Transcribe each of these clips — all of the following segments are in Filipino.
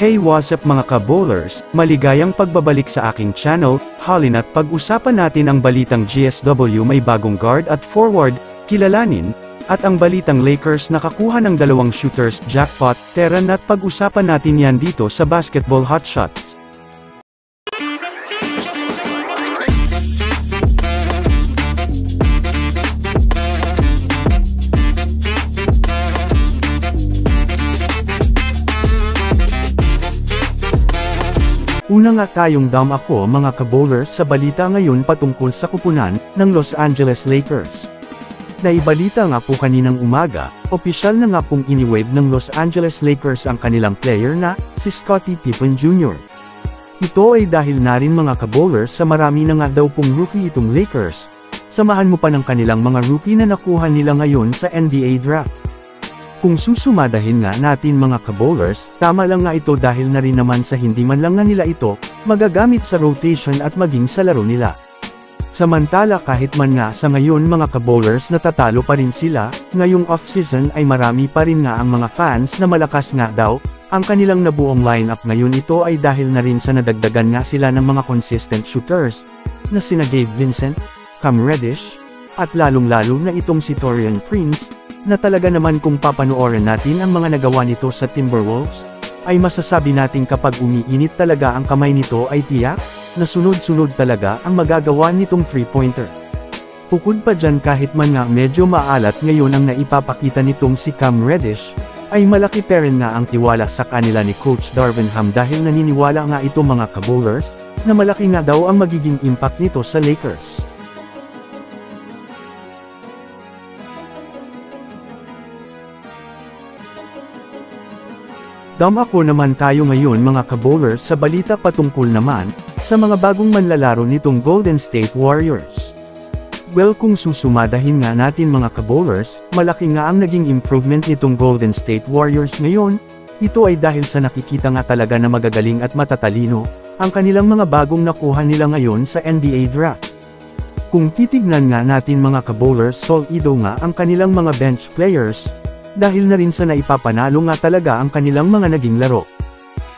Hey, what's up mga ka-bowlers, maligayang pagbabalik sa aking channel. Halina't pag-usapan natin ang balitang GSW may bagong guard at forward, kilalanin, at ang balitang Lakers nakakuha ng dalawang shooters jackpot. Tara na't pag-usapan natin yan dito sa Basketball Hotshots. Una nga tayong ako mga ka-bowlers sa balita ngayon patungkol sa kupunan ng Los Angeles Lakers. Naibalita nga po kaninang umaga, opisyal na nga pong iniwave ng Los Angeles Lakers ang kanilang player na si Scottie Pippen Jr. Ito ay dahil na rin mga ka-bowlers sa marami na nga daw pong rookie itong Lakers. Samahan mo pa ng kanilang mga rookie na nakuha nila ngayon sa NBA draft. Kung susumadahin nga natin mga ka-bowlers, tama lang nga ito dahil na rin naman sa hindi man lang nga nila ito, magagamit sa rotation at maging sa laro nila. Samantala kahit man nga sa ngayon mga ka-bowlers natatalo pa rin sila, ngayong off-season ay marami pa rin nga ang mga fans na malakas nga daw, ang kanilang nabuong lineup ngayon ito ay dahil na rin sa nadagdagan nga sila ng mga consistent shooters, na sina Gabe Vincent, Cam Reddish, at lalong-lalo na itong si Taurean Prince, na talaga naman kung papanoorin natin ang mga nagawa nito sa Timberwolves, ay masasabi natin kapag umiinit talaga ang kamay nito ay tiyak, na sunod-sunod talaga ang magagawa nitong 3-pointer. Bukod pa dyan kahit man nga medyo maalat ngayon ang naipapakita nitong si Cam Reddish, ay malaki pa rin nga ang tiwala sa kanila ni Coach Darvin Ham dahil naniniwala nga ito mga ka-bowlers, na malaki nga daw ang magiging impact nito sa Lakers. Ako naman tayo ngayon mga ka-bowlers sa balita patungkol naman, sa mga bagong manlalaro nitong Golden State Warriors. Well kung susumadahin nga natin mga ka-bowlers, malaki nga ang naging improvement nitong Golden State Warriors ngayon, ito ay dahil sa nakikita nga talaga na magagaling at matatalino, ang kanilang mga bagong nakuha nila ngayon sa NBA draft. Kung titignan nga natin mga ka-bowlers solido nga ang kanilang mga bench players, dahil na rin sa naipapanalo nga talaga ang kanilang mga naging laro.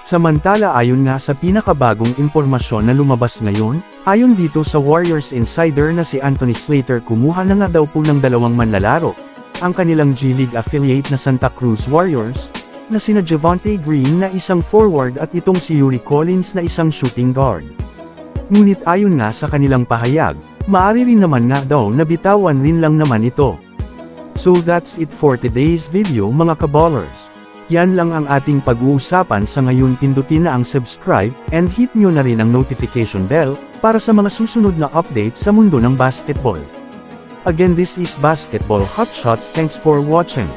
Samantala ayon nga sa pinakabagong impormasyon na lumabas ngayon, ayon dito sa Warriors Insider na si Anthony Slater kumuha na nga daw po ng dalawang manlalaro, ang kanilang G-League affiliate na Santa Cruz Warriors, na sina Javonte Green na isang forward at itong si Yuri Collins na isang shooting guard. Ngunit ayon nga sa kanilang pahayag, maaari rin naman nga daw na bitawan rin lang naman ito. So that's it for today's video mga ka-ballers. Yan lang ang ating pag-uusapan sa ngayon, pindutin na ang subscribe, and hit nyo na rin ang notification bell, para sa mga susunod na update sa mundo ng basketball. Again, this is Basketball Hotshots, thanks for watching.